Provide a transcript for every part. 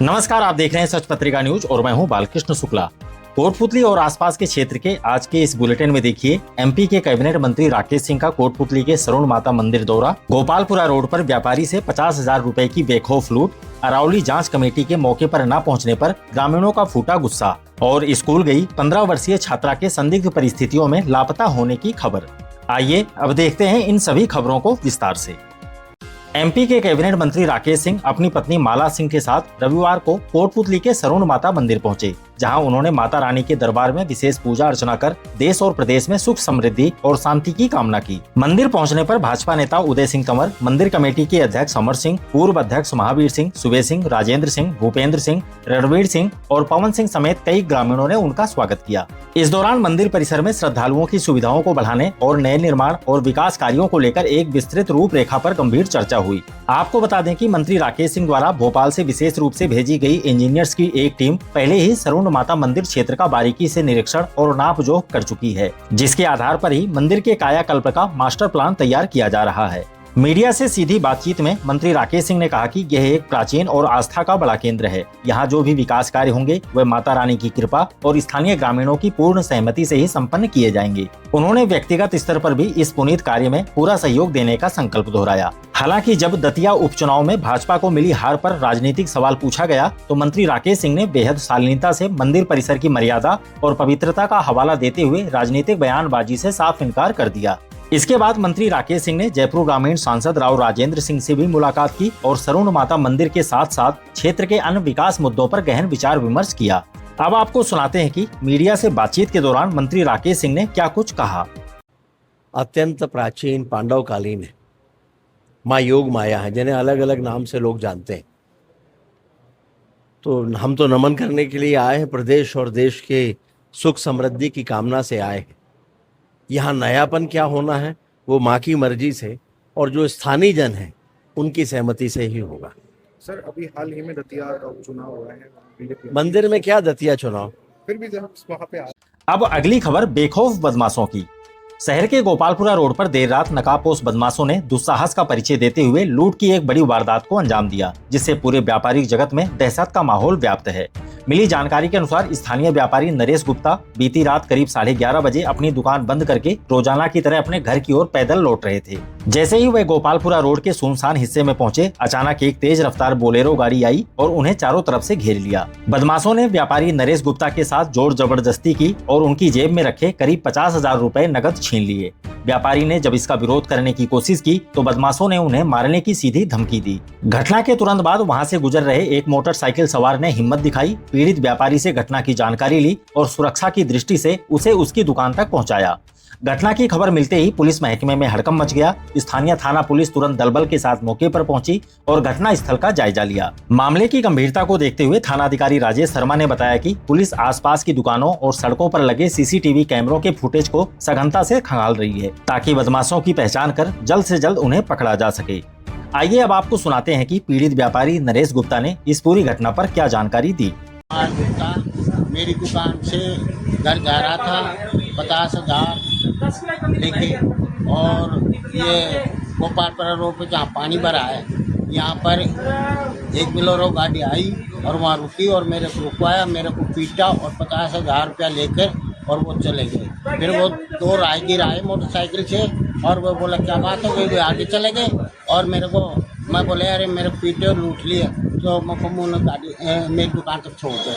नमस्कार, आप देख रहे हैं सच पत्रिका न्यूज और मैं हूं बालकृष्ण शुक्ला। कोटपुतली और आसपास के क्षेत्र के आज के इस बुलेटिन में देखिए, एमपी के कैबिनेट मंत्री राकेश सिंह का कोटपुतली के सरुण माता मंदिर दौरा, गोपालपुरा रोड पर व्यापारी से 50,000 रुपए की बेखौफ लूट, अरावली जांच कमेटी के मौके पर न पहुंचने पर ग्रामीणों का फूटा गुस्सा और स्कूल गई 15 वर्षीय छात्रा के संदिग्ध परिस्थितियों में लापता होने की खबर। आइए अब देखते हैं इन सभी खबरों को विस्तार से। एमपी के कैबिनेट मंत्री राकेश सिंह अपनी पत्नी माला सिंह के साथ रविवार को कोटपुतली के सरुण माता मंदिर पहुंचे, जहां उन्होंने माता रानी के दरबार में विशेष पूजा अर्चना कर देश और प्रदेश में सुख समृद्धि और शांति की कामना की। मंदिर पहुंचने पर भाजपा नेता उदय सिंह तंवर, मंदिर कमेटी के अध्यक्ष अमर सिंह, पूर्व अध्यक्ष महावीर सिंह, सुबे सिंह, राजेंद्र सिंह, भूपेंद्र सिंह, रणवीर सिंह और पवन सिंह समेत कई ग्रामीणों ने उनका स्वागत किया। इस दौरान मंदिर परिसर में श्रद्धालुओं की सुविधाओं को बढ़ाने और नए निर्माण और विकास कार्यों को लेकर एक विस्तृत रूपरेखा पर गंभीर चर्चा हुई। आपको बता दें कि मंत्री राकेश सिंह द्वारा भोपाल से विशेष रूप से भेजी गई इंजीनियर्स की एक टीम पहले ही सरुण माता मंदिर क्षेत्र का बारीकी से निरीक्षण और नापजोख कर चुकी है, जिसके आधार पर ही मंदिर के कायाकल्प का मास्टर प्लान तैयार किया जा रहा है। मीडिया से सीधी बातचीत में मंत्री राकेश सिंह ने कहा कि यह एक प्राचीन और आस्था का बड़ा केंद्र है। यहाँ जो भी विकास कार्य होंगे वे माता रानी की कृपा और स्थानीय ग्रामीणों की पूर्ण सहमति से ही संपन्न किए जाएंगे। उन्होंने व्यक्तिगत स्तर पर भी इस पुनीत कार्य में पूरा सहयोग देने का संकल्प दोहराया। हालांकि जब दतिया उपचुनाव में भाजपा को मिली हार पर राजनीतिक सवाल पूछा गया तो मंत्री राकेश सिंह ने बेहद शालीनता से मंदिर परिसर की मर्यादा और पवित्रता का हवाला देते हुए राजनीतिक बयानबाजी से साफ इनकार कर दिया। इसके बाद मंत्री राकेश सिंह ने जयपुर ग्रामीण सांसद राव राजेंद्र सिंह से भी मुलाकात की और सरुण माता मंदिर के साथ साथ क्षेत्र के अन्य विकास मुद्दों पर गहन विचार विमर्श किया। अब आपको सुनाते हैं कि मीडिया से बातचीत के दौरान मंत्री राकेश सिंह ने क्या कुछ कहा। अत्यंत प्राचीन पांडवकालीन है, माँ योग माया है, जिन्हें अलग अलग नाम से लोग जानते हैं। तो हम तो नमन करने के लिए आए हैं, प्रदेश और देश के सुख समृद्धि की कामना से आए हैं। यहाँ नयापन क्या होना है वो माँ की मर्जी से और जो स्थानीय जन है उनकी सहमति से ही होगा। सर, अभी हाल ही में दतिया चुनाव हुआ है, मंदिर में क्या दतिया चुनाव, फिर भी जब वहाँ पे अब अगली खबर बेखौफ बदमाशों की। शहर के गोपालपुरा रोड पर देर रात नकाबपोश बदमाशों ने दुस्साहस का परिचय देते हुए लूट की एक बड़ी वारदात को अंजाम दिया, जिससे पूरे व्यापारिक जगत में दहशत का माहौल व्याप्त है। मिली जानकारी के अनुसार स्थानीय व्यापारी नरेश गुप्ता बीती रात करीब 11:30 बजे अपनी दुकान बंद करके रोजाना की तरह अपने घर की ओर पैदल लौट रहे थे। जैसे ही वे गोपालपुरा रोड के सुनसान हिस्से में पहुंचे, अचानक एक तेज रफ्तार बोलेरो गाड़ी आई और उन्हें चारों तरफ से घेर लिया। बदमाशों ने व्यापारी नरेश गुप्ता के साथ जोर जबरदस्ती की और उनकी जेब में रखे करीब 50,000 रुपए नकद छीन लिए। व्यापारी ने जब इसका विरोध करने की कोशिश की तो बदमाशों ने उन्हें मारने की सीधी धमकी दी। घटना के तुरंत बाद वहां से गुजर रहे एक मोटरसाइकिल सवार ने हिम्मत दिखाई, पीड़ित व्यापारी से घटना की जानकारी ली और सुरक्षा की दृष्टि से उसे उसकी दुकान तक पहुंचाया। घटना की खबर मिलते ही पुलिस महकमे में हड़कंप मच गया। स्थानीय थाना पुलिस तुरंत दलबल के साथ मौके पर पहुंची और घटना स्थल का जायजा लिया। मामले की गंभीरता को देखते हुए थानाधिकारी राजेश शर्मा ने बताया कि पुलिस आसपास की दुकानों और सड़कों पर लगे सीसीटीवी कैमरों के फुटेज को सघनता से खंगाल रही है, ताकि बदमाशों की पहचान कर जल्द से जल्द उन्हें पकड़ा जा सके। आइए अब आपको सुनाते हैं कि पीड़ित व्यापारी नरेश गुप्ता ने इस पूरी घटना पर क्या जानकारी दी। मेरी दुकान से घर जा रहा था 50,000 लेके, और ये गोपालपुरा रोड पे जहाँ पानी भरा है यहाँ पर एक बोलेरो गाड़ी आई और वहाँ रुकी और मेरे को रुकवाया, मेरे को पीटा और 50,000 रुपया लेकर और वो चले गए। फिर वो 2 राहगीर आए मोटरसाइकिल से और वो बोला क्या बात हो गई, वो आगे चले गए और मेरे को, मैं बोले अरे मेरे पीटे और लूट लिए, तो मुझे गाड़ी मेरी दुकान तक छोड़ दे,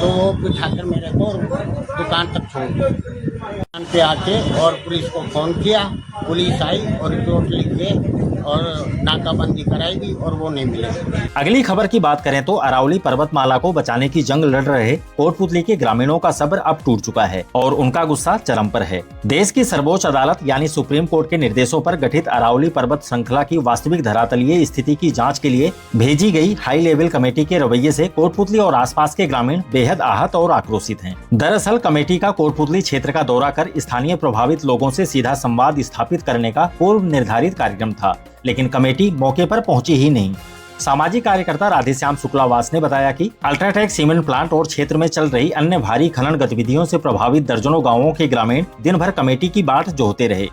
तो वो बिठाकर मेरे को दुकान तक छोड़ दे। दुकान पे आके और पुलिस को फ़ोन किया, पुलिस आई और रिपोर्ट लिख के और नाकाबंदी कराई गई और वो नहीं मिले। अगली खबर की बात करें तो अरावली पर्वतमाला को बचाने की जंग लड़ रहे कोटपुतली के ग्रामीणों का सब्र अब टूट चुका है और उनका गुस्सा चरम पर है। देश की सर्वोच्च अदालत यानी सुप्रीम कोर्ट के निर्देशों पर गठित अरावली पर्वत श्रृंखला की वास्तविक धरातलीय स्थिति की जाँच के लिए भेजी गई हाई लेवल कमेटी के रवैये से कोटपुतली और आसपास के ग्रामीण बेहद आहत और आक्रोशित हैं। दरअसल कमेटी का कोटपुतली क्षेत्र का दौरा कर स्थानीय प्रभावित लोगों से सीधा संवाद स्थापित करने का पूर्व निर्धारित कार्यक्रम था, लेकिन कमेटी मौके पर पहुंची ही नहीं। सामाजिक कार्यकर्ता राधेश्याम शुक्लावास ने बताया कि अल्ट्राटेक सीमेंट प्लांट और क्षेत्र में चल रही अन्य भारी खनन गतिविधियों से प्रभावित दर्जनों गांवों के ग्रामीण दिन भर कमेटी की बाट जोहते रहे।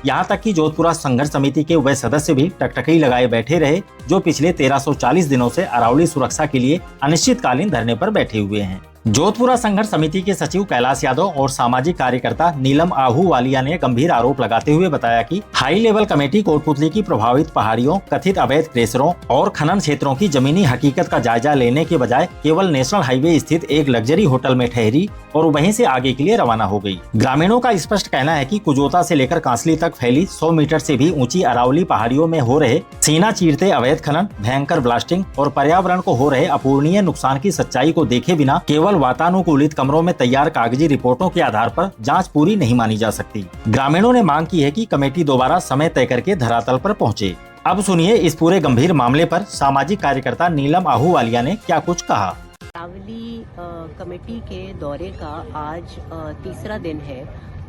यहाँ तक कि जोधपुरा संघर्ष समिति के वह सदस्य भी टकटकी लगाए बैठे रहे जो पिछले 1340 दिनों से अरावली सुरक्षा के लिए अनिश्चितकालीन धरने पर बैठे हुए हैं। जोधपुरा संघर्ष समिति के सचिव कैलाश यादव और सामाजिक कार्यकर्ता नीलम आहूवालिया ने गंभीर आरोप लगाते हुए बताया कि हाई लेवल कमेटी कोटपुतली की प्रभावित पहाड़ियों, कथित अवैध क्रेशरों और खनन क्षेत्रों की जमीनी हकीकत का जायजा लेने के बजाय केवल नेशनल हाईवे स्थित एक लग्जरी होटल में ठहरी और वहीं से आगे के लिए रवाना हो गई। ग्रामीणों का स्पष्ट कहना है कि कुजोता से लेकर कांसली तक फैली 100 मीटर से भी ऊंची अरावली पहाड़ियों में हो रहे सीना चीरते अवैध खनन, भयंकर ब्लास्टिंग और पर्यावरण को हो रहे अपूरणीय नुकसान की सच्चाई को देखे बिना केवल वातानुकूलित कमरों में तैयार कागजी रिपोर्टों के आधार पर जांच पूरी नहीं मानी जा सकती। ग्रामीणों ने मांग की है कि कमेटी दोबारा समय तय करके धरातल पर पहुंचे। अब सुनिए इस पूरे गंभीर मामले पर सामाजिक कार्यकर्ता नीलम आहूवालिया ने क्या कुछ कहा। अरावली कमेटी के दौरे का आज तीसरा दिन है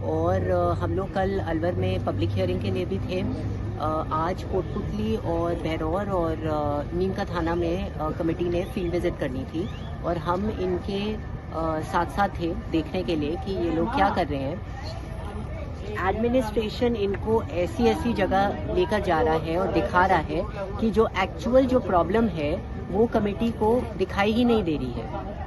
और हम लोग कल अलवर में पब्लिक हियरिंग के लिए भी थे। आज कोटपुतली और बहरौर और नीम का थाना में कमेटी ने फील्ड विजिट करनी थी और हम इनके साथ साथ थे देखने के लिए कि ये लोग क्या कर रहे हैं। एडमिनिस्ट्रेशन इनको ऐसी जगह लेकर जा रहा है और दिखा रहा है कि जो एक्चुअल जो प्रॉब्लम है वो कमेटी को दिखाई ही नहीं दे रही है।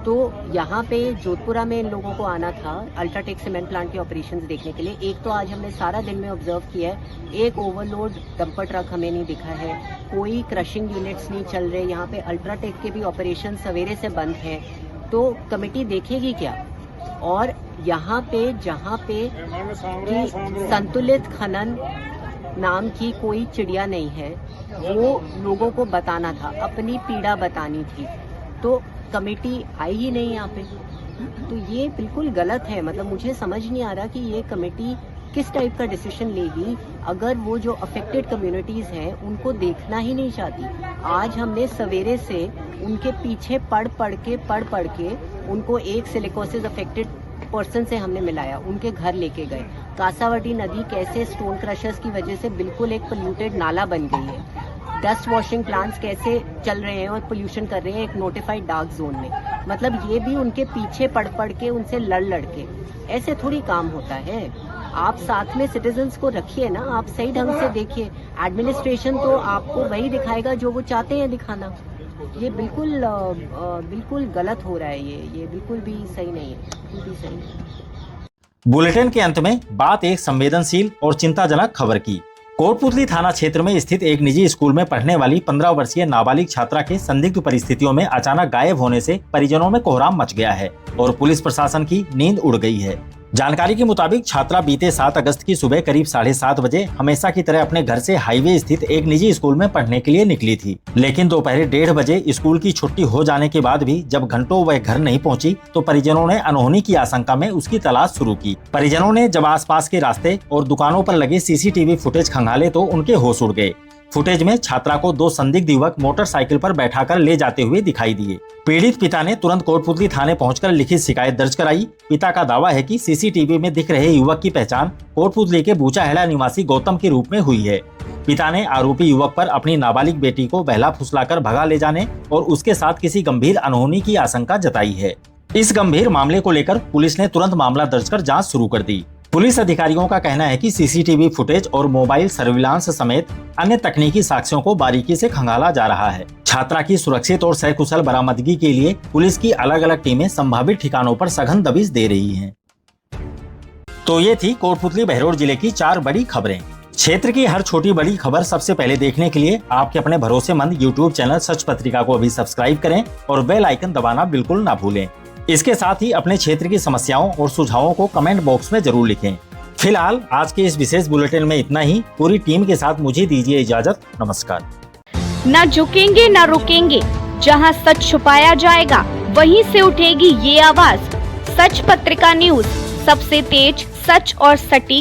तो यहाँ पे जोधपुरा में इन लोगों को आना था अल्ट्राटेक सीमेंट प्लांट के ऑपरेशंस देखने के लिए। एक तो आज हमने सारा दिन में ऑब्जर्व किया है, एक ओवरलोड डंपर ट्रक हमें नहीं दिखा है, कोई क्रशिंग यूनिट्स नहीं चल रहे। यहाँ पे अल्ट्राटेक के भी ऑपरेशन सवेरे से बंद हैं। तो कमेटी देखेगी क्या? और यहाँ पे जहाँ पे कि संतुलित खनन नाम की कोई चिड़िया नहीं है, वो लोगों को बताना था, अपनी पीड़ा बतानी थी, तो कमेटी आई ही नहीं यहाँ पे। तो ये बिल्कुल गलत है। मतलब मुझे समझ नहीं आ रहा कि ये कमेटी किस टाइप का डिसीजन लेगी अगर वो जो अफेक्टेड कम्युनिटीज़ हैं उनको देखना ही नहीं चाहती। आज हमने सवेरे से उनके पीछे पढ़ पढ़ के उनको एक सिलिकोसिस अफेक्टेड पर्सन से हमने मिलाया, उनके घर लेके गए। कासावटी नदी कैसे स्टोन क्रशर्स की वजह से बिल्कुल एक पोल्यूटेड नाला बन गई है। डस्ट वॉशिंग प्लांट्स कैसे चल रहे हैं और पोल्यूशन कर रहे हैं एक नोटिफाइड डार्क जोन में। मतलब ये भी उनके पीछे पढ़ के उनसे लड़ के, ऐसे थोड़ी काम होता है। आप साथ में सिटीजन्स को रखिए ना, आप सही ढंग से देखिए। एडमिनिस्ट्रेशन तो आपको वही दिखाएगा जो वो चाहते हैं दिखाना। ये बिल्कुल गलत हो रहा है। ये बिल्कुल भी सही नहीं है, बिल्कुल भी सही नहीं। बुलेटिन के अंत में बात एक संवेदनशील और चिंताजनक खबर की। कोटपुतली थाना क्षेत्र में स्थित एक निजी स्कूल में पढ़ने वाली 15 वर्षीय नाबालिग छात्रा के संदिग्ध परिस्थितियों में अचानक गायब होने से परिजनों में कोहराम मच गया है और पुलिस प्रशासन की नींद उड़ गई है। जानकारी के मुताबिक छात्रा बीते 7 अगस्त की सुबह करीब 7:30 बजे हमेशा की तरह अपने घर से हाईवे स्थित एक निजी स्कूल में पढ़ने के लिए निकली थी, लेकिन दोपहर 1:30 बजे स्कूल की छुट्टी हो जाने के बाद भी जब घंटों वह घर नहीं पहुंची तो परिजनों ने अनहोनी की आशंका में उसकी तलाश शुरू की। परिजनों ने जब आसपास के रास्ते और दुकानों पर लगे सीसीटीवी फुटेज खंगाले तो उनके होश उड़ गए। फुटेज में छात्रा को 2 संदिग्ध युवक मोटरसाइकिल पर बैठाकर ले जाते हुए दिखाई दिए। पीड़ित पिता ने तुरंत कोटपुतली थाने पहुंचकर लिखित शिकायत दर्ज कराई। पिता का दावा है कि सीसीटीवी में दिख रहे युवक की पहचान कोटपुतली के बूचाहेड़ा निवासी गौतम के रूप में हुई है। पिता ने आरोपी युवक पर अपनी नाबालिग बेटी को बहला फुसलाकर भगा ले जाने और उसके साथ किसी गंभीर अनहोनी की आशंका जताई है। इस गंभीर मामले को लेकर पुलिस ने तुरंत मामला दर्ज कर जाँच शुरू कर दी। पुलिस अधिकारियों का कहना है कि सीसीटीवी फुटेज और मोबाइल सर्विलांस समेत अन्य तकनीकी साक्ष्यों को बारीकी से खंगाला जा रहा है। छात्रा की सुरक्षित और सकुशल बरामदगी के लिए पुलिस की अलग अलग टीमें संभावित ठिकानों पर सघन दबिश दे रही हैं। तो ये थी कोटपुतली बहरौर जिले की 4 बड़ी खबरें। क्षेत्र की हर छोटी बड़ी खबर सबसे पहले देखने के लिए आपके अपने भरोसेमंद YouTube चैनल सच पत्रिका को अभी सब्सक्राइब करें और बेल आइकन दबाना बिल्कुल ना भूलें। इसके साथ ही अपने क्षेत्र की समस्याओं और सुझावों को कमेंट बॉक्स में जरूर लिखें। फिलहाल आज के इस विशेष बुलेटिन में इतना ही। पूरी टीम के साथ मुझे दीजिए इजाजत। नमस्कार। न झुकेंगे न रुकेंगे, जहां सच छुपाया जाएगा वहीं से उठेगी ये आवाज। सच पत्रिका न्यूज, सबसे तेज, सच और सटीक